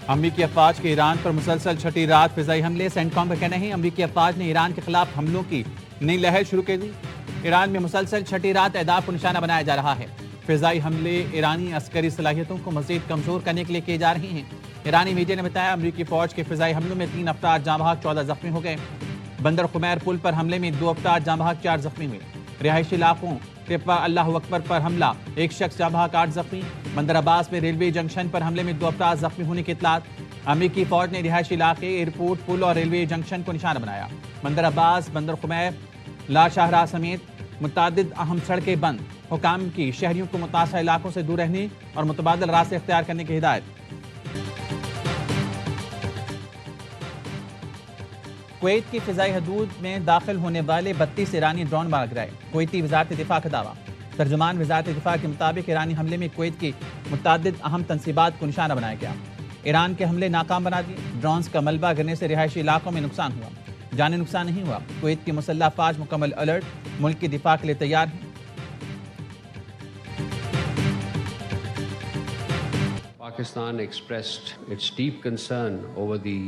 امریکی افواج کے ایران پر مسلسل چھٹی رات فضائی حملے، سینٹکام کا کہنا ہے امریکی افواج نے ایران کے خلاف حملوں کی نئی لہر شروع کر دی۔ ایران میں مسلسل چھٹی رات اہداف کو نشانہ بنایا جا رہا ہے۔ فضائی حملے ایرانی عسکری صلاحیتوں کو مزید کمزور کرنے کے لیے کیے جا رہے ہیں۔ ایرانی میڈیا نے بتایا امریکی فوج کے فضائی حملوں میں 3 افراد جاں بحق، 14 زخمی ہو گئے۔ بندر خمیر پل پر حملے میں 2 افراد جاں بحق، 4 زخمی ہوئے۔ رہائشی علاقوں ٹپا اللہ اکبر پر حملہ، 1 شخص جاں بحق، 8 زخمی۔ بندر عباس میں ریلوے جنکشن پر حملے میں 2 افراد زخمی ہونے کی اطلاعات۔ امریکی فوج نے رہائشی علاقے، ایئرپورٹ، پل اور ریلوے جنکشن کو نشانہ بنایا۔ بندر عباس، بندر خمیر، لا شاہراہ سمیت متعدد اہم سڑکیں بند۔ حکام کی شہریوں کو متاثرہ علاقوں سے دور رہنے اور متبادل راستے اختیار کرنے کی ہدایت۔ کویت کی فضائی حدود میں داخل ہونے والے 32 ایرانی ڈرون مار گرائے، کویتی وزارت دفاع کا دعویٰ۔ ترجمان وزارت دفاع کے مطابق ایرانی حملے میں کویت کی متعدد اہم تنصیبات کو نشانہ بنایا گیا۔ ایران کے حملے ناکام بنا دیے۔ ڈرونز کا ملبہ گرنے سے رہائشی علاقوں میں نقصان ہوا، جانی نقصان نہیں ہوا۔ کویت کی مسلح افواج مکمل الرٹ، ملک کی دفاع کے لیے تیار ہیں۔ Pakistan expressed its deep concern over the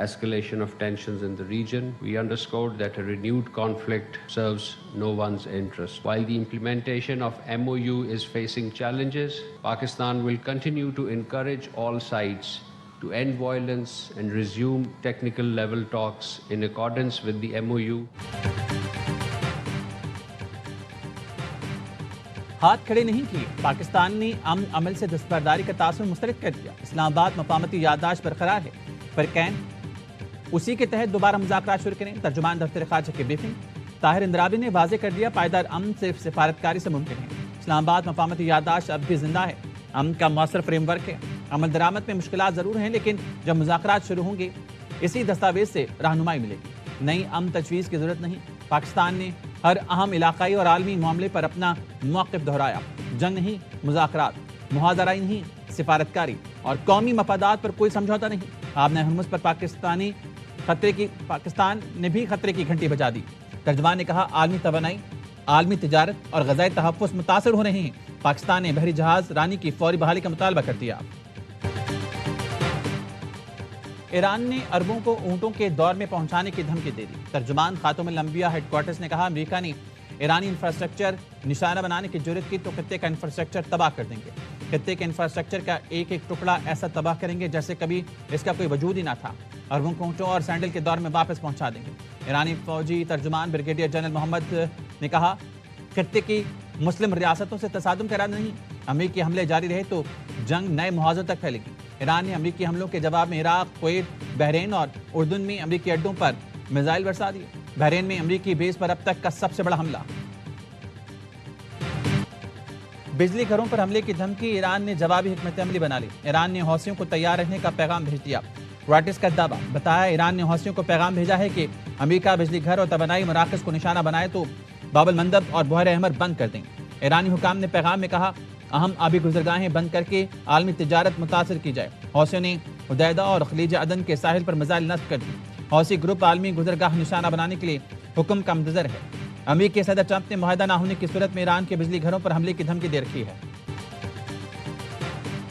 escalation of tensions in the region. We underscored that a renewed conflict serves no one's interest. While the implementation of MOU is facing challenges, Pakistan will continue to encourage all sides to end violence and resume technical level talks in accordance with the MOU. ہاتھ کھڑے نہیں کیے، پاکستان نے امن عمل سے دستبرداری کا تاثر مسترد کر دیا۔ اسلام آباد مفاہمتی یادداشت برقرار ہے، فرقین اسی کے تحت دوبارہ مذاکرات شروع کریں۔ ترجمان دفتر خارجہ کی بریفنگ، طاہر اندرابی نے واضح کر دیا پائیدار امن صرف سفارتکاری سے ممکن ہے۔ اسلام آباد مفاہمتی یادداشت اب بھی زندہ ہے، امن کا مؤثر فریم ورک ہے۔ عمل درآمد میں مشکلات ضرور ہیں، لیکن جب مذاکرات شروع ہوں گے اسی دستاویز سے رہنمائی ملے گی۔ نئی امن تجویز کی ضرورت نہیں۔ پاکستان نے ہر اہم علاقائی اور عالمی معاملے پر اپنا موقف دہرایا، جنگ نہیں، مذاکرات، محاذرائی نہیں، سفارتکاری اور قومی مفادات پر کوئی سمجھوتا نہیں۔ آبِ ہرمز پر پاکستان نے بھی خطرے کی گھنٹی بجا دی۔ ترجمان نے کہا عالمی توانائی، عالمی تجارت اور غذائی تحفظ متاثر ہو رہے ہیں۔ پاکستان نے بحری جہاز رانی کی فوری بحالی کا مطالبہ کر دیا۔ ایران نے عربوں کو اونٹوں کے دور میں پہنچانے کی دھمکی دے دی۔ ترجمان خاتم الانبیاء ہیڈ کوارٹرز نے کہا امریکہ نے ایرانی انفراسٹرکچر نشانہ بنانے کی جرات کی تو خطے کا انفراسٹرکچر تباہ کر دیں گے۔ خطے کے انفراسٹرکچر کا ایک ایک ٹکڑا ایسا تباہ کریں گے جیسے کبھی اس کا کوئی وجود ہی نہ تھا۔ عربوں کو اونٹوں اور سینڈل کے دور میں واپس پہنچا دیں گے۔ ایرانی فوجی ترجمان بریگیڈیئر جنرل محمد نے کہا خطے کی مسلم ریاستوں سے تصادم کا ارادہ نہیں۔ امریکی حملے جاری رہے تو جنگ نئے محاذوں تک پھیلے گی۔ ایران نے امریکی حملوں کے جواب میں عراق، کویت، بحرین اور اردن میں امریکی اڈوں پر میزائل برسا دیے۔ بحرین میں امریکی بیس پر اب تک کا سب سے بڑا حملہ۔ بجلی گھروں پر حملے کی دھمکی، ایران نے جوابی حکمت عملی بنا لی۔ ایران نے حوثیوں کو تیار رہنے کا پیغام بھیج دیا۔ رائٹرز کا دعویٰ، بتایا ایران نے حوثیوں کو پیغام بھیجا ہے کہ امریکہ بجلی گھر اور توانائی مراکز کو نشانہ بنائے تو باب المندب اور بحیرہ احمر بند کر دیں۔ ایرانی حکام نے پیغام میں کہا اہم آبی گزرگاہیں بند کر کے عالمی تجارت متاثر کی جائے۔ حوثیوں نے حدیدہ اور خلیج عدن کے ساحل پر میزائل نصب کر دی۔ حوثی گروپ عالمی گزرگاہ نشانہ بنانے کے لیے حکم کا منتظر ہے۔ امریکی صدر ٹرمپ نے معاہدہ نہ ہونے کی صورت میں ایران کے بجلی گھروں پر حملے کی دھمکی دے رکھی ہے۔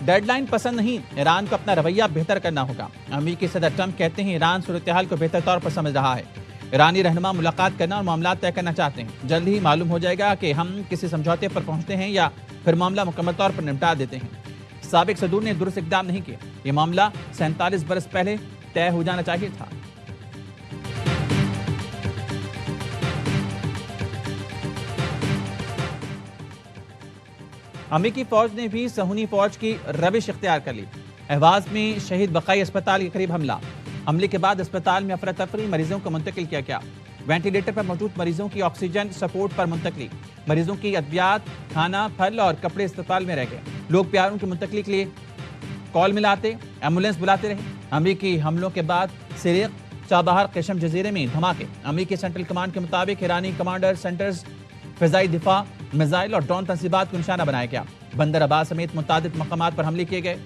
ڈیڈ لائن پسند نہیں، ایران کو اپنا رویہ بہتر کرنا ہوگا۔ امریکی صدر ٹرمپ کہتے ہیں ایران صورتحال کو بہتر طور پر سمجھ رہا ہے۔ ایرانی رہنما ملاقات کرنا اور معاملات طے کرنا چاہتے ہیں۔ جلد ہی معلوم ہو جائے گا کہ ہم کسی سمجھوتے پر پہنچتے ہیں یا پھر معاملہ مکمل طور پر نمٹا دیتے ہیں۔ سابق صدور نے درست اقدام نہیں کیا، یہ معاملہ 47 برس پہلے طے ہو جانا چاہیے تھا۔ امریکی فوج نے بھی صہیونی فوج کی روش اختیار کر لی۔ اہواز میں شہید بقائی اسپتال کے قریب حملہ، حملے کے بعد اسپتال میں افراتفری، مریضوں کو منتقل کیا گیا۔ وینٹیلیٹر پر موجود مریضوں کی آکسیجن سپورٹ پر منتقلی، مریضوں کی ادویات، کھانا، پھل اور کپڑے اسپتال میں رہ گئے۔ لوگ پیاروں کی منتقلی کے لیے کال ملاتے، ایمبولینس بلاتے رہے۔ امریکی حملوں کے بعد سریق، چابہار، قشم جزیرے میں دھماکے۔ امریکی سینٹرل کمانڈ کے مطابق ایرانی کمانڈر سینٹرز فضائی دفاع، میزائل اور ڈرون تنصیبات کو نشانہ بنایا گیا۔ بندر عباس سمیت متعدد مقامات پر حملے کیے گئے۔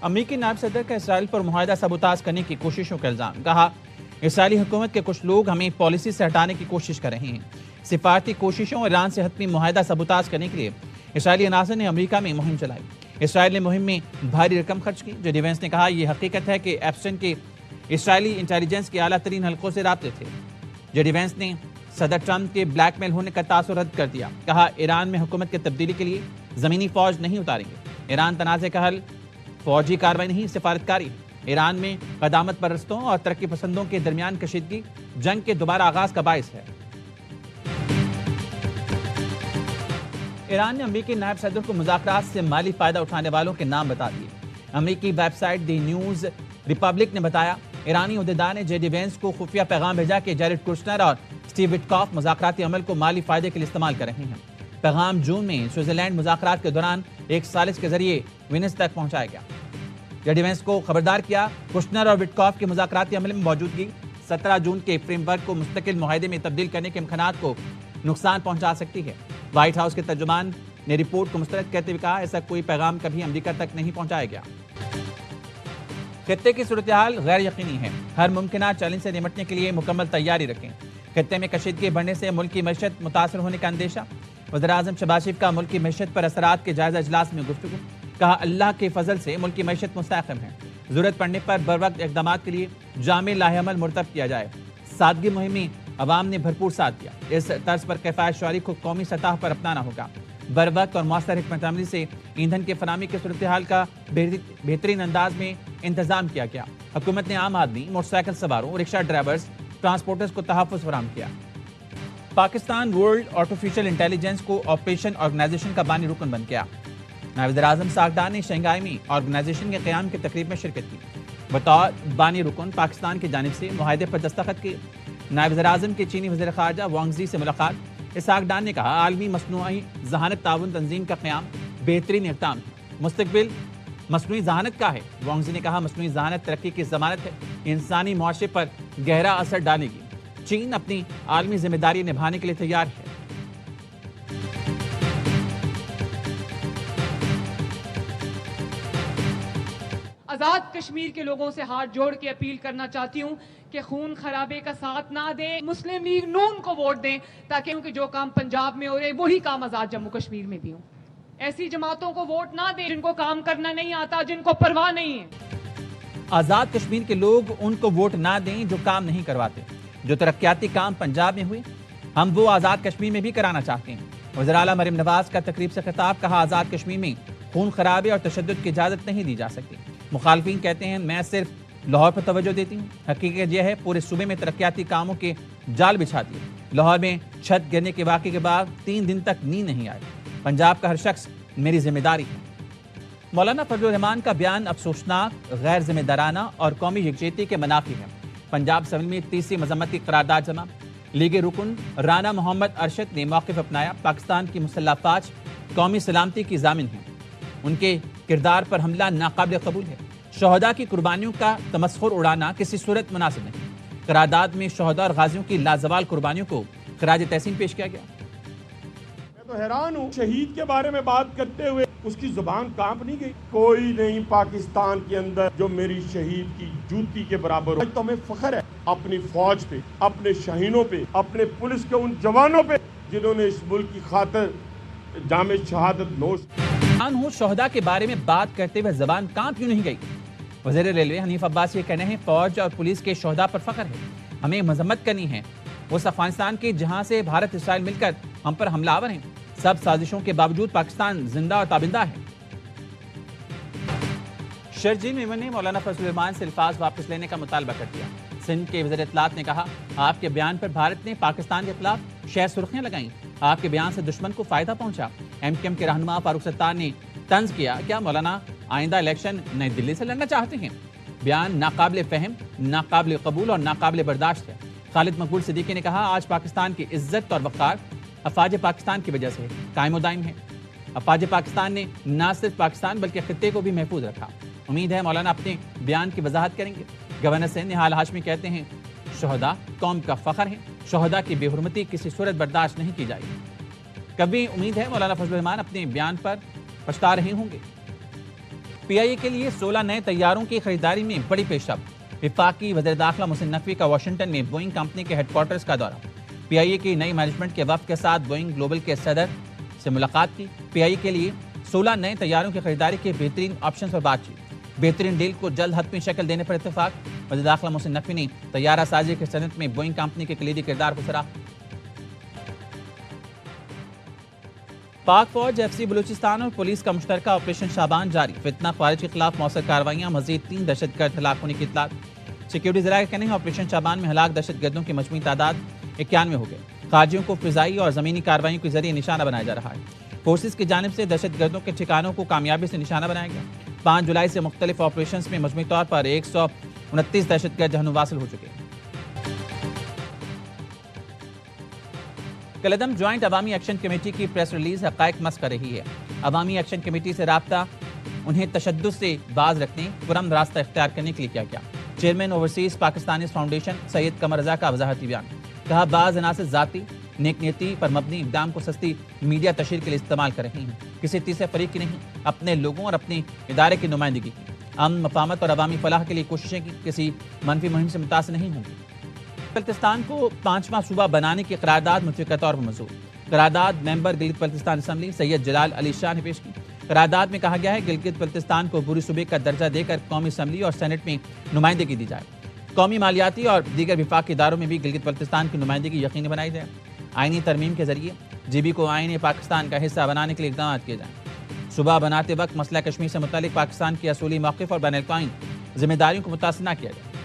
امریکی نائب صدر کا اسرائیل پر معاہدہ سبوتاژ کرنے کی کوششوں کا الزام، کہا اسرائیلی حکومت کے کچھ لوگ ہمیں پالیسی سے ہٹانے کی کوشش کر رہے ہیں۔ سفارتی کوششوں اور ایران سے حتمی معاہدہ سبوتاژ کرنے کے لیے اسرائیلی عناصر نے امریکہ میں مہم چلائی۔ اسرائیل نے مہم میں بھاری رقم خرچ کی۔ جے ڈی وینس نے کہا یہ حقیقت ہے کہ ایپسٹن کے اسرائیلی انٹیلیجنس کے اعلیٰ ترین حلقوں سے رابطے تھے۔ جے ڈی وینس نے صدر ٹرمپ کے بلیک میل ہونے کا تاثر رد کر دیا۔ کہا ایران میں حکومت کی تبدیلی کے لیے زمینی فوج نہیں اتاریں گے۔ ایران تنازع کا حل فوجی کارروائی نہیں، سفارتکاری ہے۔ ایران میں قدامت پرستوں اور ترقی پسندوں کے درمیان کشیدگی جنگ کے دوبارہ آغاز کا باعث ہے۔ ایران نے امریکی نائب صدر کو مذاکرات سے مالی فائدہ اٹھانے والوں کے نام بتا دیے۔ امریکی ویب سائٹ دی نیوز ریپبلک نے بتایا ایرانی عہدیدار نے جے ڈی وینس کو خفیہ پیغام بھیجا کہ جیرڈ کوشنر اور اسٹیو وٹکاف مذاکراتی عمل کو مالی فائدے کے لیے استعمال کر رہے ہیں۔ پیغام جون میں سوئٹزرلینڈ مذاکرات کے دوران ایک ثالث کے ذریعے وینس تک پہنچایا گیا۔ جے ڈی وینس کو خبردار کیا کوشنر اور وٹکاف کے مذاکراتی عمل میں موجودگی 17 جون کے فریم ورک کو مستقل معاہدے میں تبدیل کرنے کے امکانات کو نقصان پہنچا سکتی ہے۔ وائٹ ہاؤس کے ترجمان نے رپورٹ کو مسترد کرتے ہوئے کہا ایسا کوئی پیغام کبھی امریکہ تک نہیں پہنچایا گیا۔ خطے کی صورتحال غیر یقینی ہے، ہر ممکنہ چیلنج سے نمٹنے کے لیے مکمل تیاری رکھیں۔ خطے میں کشیدگی بڑھنے سے ملک کی معیشت متاثر ہونے کا اندیشہ، وزیراعظم شہباز شریف کا ملک کی معیشت پر اثرات کے جائزہ اجلاس میں گفتگو، کہا اللہ کے فضل سے ملک کی معیشت مستحکم ہے، ضرورت پڑنے پر بروقت اقدامات کے لیے جامع لاہ عمل مرتب کیا جائے۔ سادگی مہم میں عوام نے بھرپور ساتھ دیا، اس طرز پر کفایت شعاری کو قومی سطح پر اپنانا ہوگا۔ بروقت اور مؤثر حکمت عملی سے ایندھن کی فراہمی کی صورتحال کا بہترین انداز میں انتظام کیا گیا۔ حکومت نے عام آدمی، موٹر سائیکل سواروں، رکشہ ڈرائیورز، ٹرانسپورٹرز کو تحفظ فراہم کیا۔ پاکستان ورلڈ آرٹیفیشل انٹیلیجنس کو آپریشن آرگنائزیشن کا بانی رکن بن گیا۔ نائب وزیر اعظم ساکھڈار نے شنگھائی میں آرگنائزیشن کے قیام کی تقریب میں شرکت کی۔ بطور بانی رکن پاکستان کی جانب سے معاہدے پر دستخط کیے۔ نائب وزیر اعظم کی چینی وزیر خارجہ وانگ زی سے ملاقات۔ ساکھڈار نے کہا عالمی مصنوعی ذہانت تعاون تنظیم کا قیام بہترین اقدام ہے، مستقبل مصنوعی ذہانت کا ہے۔ وانگ زی نے کہا مصنوعی ذہانت ترقی کی ضمانت ہے، انسانی معاشرے پر گہرا اثر ڈالے گی۔ چین اپنی عالمی ذمہ داری نبھانے کے لیے تیار ہے۔ آزاد کشمیر کے لوگوں سے ہاتھ جوڑ کے اپیل کرنا چاہتی ہوں کہ خون خرابے کا ساتھ نہ دیں، مسلم لیگ نون کو ووٹ دیں تاکہ ان کے جو کام پنجاب میں ہو رہے وہی کام آزاد جموں کشمیر میں بھی ہوں۔ ایسی جماعتوں کو ووٹ نہ دیں جن کو کام کرنا نہیں آتا، جن کو پرواہ نہیں ہے۔ آزاد کشمیر کے لوگ ان کو ووٹ نہ دیں جو کام نہیں کرواتے۔ جو ترقیاتی کام پنجاب میں ہوئے ہم وہ آزاد کشمیر میں بھی کرانا چاہتے ہیں۔ وزیر اعلیٰ مریم نواز کا تقریب سے خطاب، کہا آزاد کشمیر میں خون خرابے اور تشدد کی اجازت نہیں دی جا سکتی۔ مخالفین کہتے ہیں میں صرف لاہور پر توجہ دیتی ہوں، حقیقت یہ ہے پورے صوبے میں ترقیاتی کاموں کے جال بچھا دیے۔ لاہور میں چھت گرنے کے واقعے کے بعد 3 دن تک نیند نہیں آئی۔ پنجاب کا ہر شخص میری ذمہ داری ہے۔ مولانا فضل الرحمان کا بیان افسوسناک، غیر ذمہ دارانہ اور قومی یکجہتی کے منافی ہے۔ پنجاب اسمبلی میں تیسری مذمتی قرارداد جمع، لیگ رکن رانا محمد ارشد نے موقف اپنایا۔ پاکستان کی مسلح افواج قومی سلامتی کی ضامن ہیں، ان کے کردار پر حملہ ناقابل قبول ہے۔ شہداء کی قربانیوں کا تمسخر اڑانا کسی صورت مناسب نہیں۔ قرارداد میں شہداء اور غازیوں کی لازوال قربانیوں کو خراج تحسین پیش کیا گیا۔ میں تو حیران ہوں، شہید کے بارے میں بات کرتے ہوئے اس کی زبان کانپ نہیں گئی۔ کوئی نہیں پاکستان کے اندر جو میری شہید کی جوتی کے برابر ہو۔ آج تو ہمیں فخر ہے اپنی فوج پہ، اپنے شہینوں پہ، اپنے پولیس کے ان جوانوں پہ جنہوں نے اس ملک کی خاطر جام شہادت نوش۔ ہوں شہداء کے بارے میں بات کرتے ہوئے زبان کانپ کیوں نہیں گئی؟ وزیر ریلوے حنیف عباس یہ کہنے ہیں فوج اور پولیس کے شہداء پر فخر ہے، ہمیں مذمت کرنی ہے۔ اس افغانستان کے جہاں سے بھارت اسرائیل مل کر ہم پر حملہ آور ہیں، سب سازشوں کے باوجود پاکستان زندہ اور تابندہ ہے۔ شرجیل میمن نے مولانا فضل الرحمان سے الفاظ واپس لینے کا مطالبہ کر دیا۔ سندھ کے وزیر اطلاعات نے کہا آپ کے بیان پر بھارت نے پاکستان کے خلاف شہ سرخیاں لگائیں، آپ کے بیان سے دشمن کو فائدہ پہنچا۔ ایم کیو ایم کے رہنما فاروق ستار نے طنز کیا کیا مولانا آئندہ الیکشن نئی دلی سے لڑنا چاہتے ہیں؟ بیان ناقابل فہم، ناقابل قبول اور ناقابل برداشت ہے۔ خالد مقبول صدیقی نے کہا آج پاکستان کی عزت اور وقار افواج پاکستان کی وجہ سے قائم و دائم ہے۔ افواج پاکستان نے نہ صرف پاکستان بلکہ خطے کو بھی محفوظ رکھا۔ امید ہے مولانا اپنے بیان کی وضاحت کریں گے۔ گورنر سندھ نہال ہاشمی کہتے ہیں شہداء قوم کا فخر ہیں، شہداء کی بے حرمتی کسی صورت برداشت نہیں کی جائے گی۔ کبھی امید ہے مولانا فضل الرحمان اپنے بیان پر پچھتا رہے ہوں گے۔ پی آئی اے کے لیے 16 نئے طیاروں کی خریداری میں بڑی پیش رفت۔ وفاقی وزیر داخلہ محسن نقوی کا واشنگٹن میں بوئنگ کمپنی کے ہیڈ کوارٹرز کا دورہ، پی آئی اے کی نئی مینجمنٹ کے وفد کے ساتھ بوئنگ گلوبل کے صدر سے ملاقات کی، پی آئی اے کے لیے 16 نئے طیاروں کی خریداری کے بہترین آپشنز پر بات چیت، بہترین ڈیل کو جلد حتمی شکل دینے پر اتفاق۔ وزیر داخلہ محسن نقوی نے طیارہ سازی کی صنعت میں بوئنگ کمپنی کے کلیدی کردار کو سراہا۔ پاک فوج، ایف سی بلوچستان اور پولیس کا مشترکہ آپریشن شابان جاری، فتنہ خوارج کے خلاف موثر کارروائیاں، مزید 3 دہشت گرد ہلاک ہونے کی اطلاعات۔ سیکیورٹی ذرائع کا کہنا ہے آپریشن شابان میں ہلاک دہشت گردوں کی مجموعی تعداد 91 ہو گئے۔ خارجیوں کو فضائی اور زمینی کارروائیوں کے ذریعے نشانہ بنایا جا رہا ہے۔ فورسز کی جانب سے دہشت گردوں کے ٹھکانوں کو کامیابی سے نشانہ بنایا گیا۔ 5 جولائی سے مختلف آپریشنز میں مجموعی طور پر 129 دہشت گرد جہنم واصل ہو چکے ہیں۔ کالعدم جوائنٹ عوامی ایکشن کمیٹی کی پریس ریلیز حقائق مسک کر رہی ہے۔ عوامی ایکشن کمیٹی سے رابطہ انہیں تشدد سے باز رکھنے، پرامن راستہ اختیار کرنے کے لیے کیا گیا۔ چیئرمین اوورسیز پاکستانی فاؤنڈیشن سید قمر رضا کا وضاحتی بیان، کہا بعض عناصر ذاتی نیک نیتی پر مبنی اقدام کو سستی میڈیا تشہیر کے لیے استعمال کر رہی ہیں، کسی تیسرے فریق کی نہیں، اپنے لوگوں اور اپنے ادارے کی نمائندگی کی، امن مفاہمت اور عوامی فلاح کے لیے کوششیں کی، کسی منفی مہم سے متاثر نہیں ہوں گی۔ بلتستان کو 5واں صوبہ بنانے کی قرارداد متفقہ طور پر منظور، قرارداد ممبر گلگت بلتستان اسمبلی سید جلال علی شاہ نے پیش کی۔ قرارداد میں کہا گیا ہے گلگت بلتستان کو عبوری صوبے کا درجہ دے کر قومی اسمبلی اور سینٹ میں نمائندگی دی جائے، قومی مالیاتی اور دیگر وفاقی اداروں میں بھی گلگت بلتستان کی نمائندگی یقینی بنائی جائے۔ آئینی ترمیم کے ذریعے جی بی کو آئین پاکستان کا حصہ بنانے کے لیے اقدامات کیے جائیں۔ صوبہ بناتے وقت مسئلہ کشمیر سے متعلق پاکستان کی اصولی موقف اور بین الاقوامی ذمہ داریوں کو متاثر نہ کیا جائے۔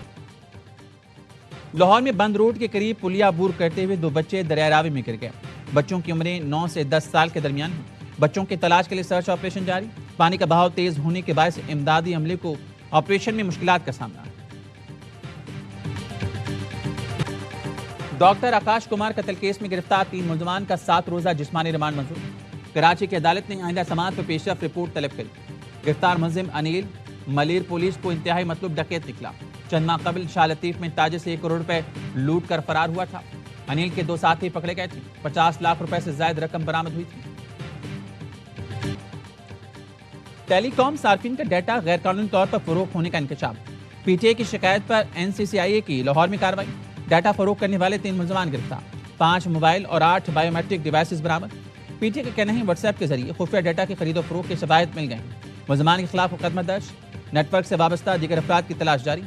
لاہور میں بند روڈ کے قریب پلیا عبور کرتے ہوئے 2 بچے دریائے راوی میں گر گئے۔ بچوں کی عمریں 9 سے 10 سال کے درمیان ہیں۔ بچوں کی تلاش کے لیے سرچ آپریشن جاری، پانی کا بہاؤ تیز ہونے کے باعث امدادی عملے کو آپریشن میں مشکلات کا سامنا۔ ڈاکٹر آکاش کمار قتل کیس میں گرفتار 3 ملزمان کا 7 روزہ جسمانی ریمانڈ منظور، کراچی کی عدالت نے آئندہ سماعت پر پیش رفت رپورٹ طلب کری۔ گرفتار ملزم انیل ملیر پولیس کو انتہائی مطلوب ڈکیت نکلا، چند ماہ قبل شاہ لطیف میں تاجر سے 1 کروڑ روپے لوٹ کر فرار ہوا تھا۔ انیل کے 2 ساتھی پکڑے گئے تھے، 50 لاکھ روپے سے زائد رقم برآمد ہوئی تھی۔ ٹیلی کام صارفین کا ڈیٹا غیر قانونی طور پر فروخت ہونے کا انکشاف، پی ٹی اے کی شکایت پر این سی سی آئی اے کی لاہور میں کارروائی، ڈیٹا فروخت کرنے والے 3 ملزمان گرفتار، 5 موبائل اور 8 بائیو میٹرک ڈیوائسز برآمد۔ پی ٹی اے کا کہنا ہے واٹس ایپ کے ذریعے خفیہ ڈیٹا کی خرید و فروخت کے شواہد مل گئے ہیں، ملزمان کے خلاف مقدمہ درج، نیٹ ورک سے وابستہ دیگر افراد کی تلاش جاری۔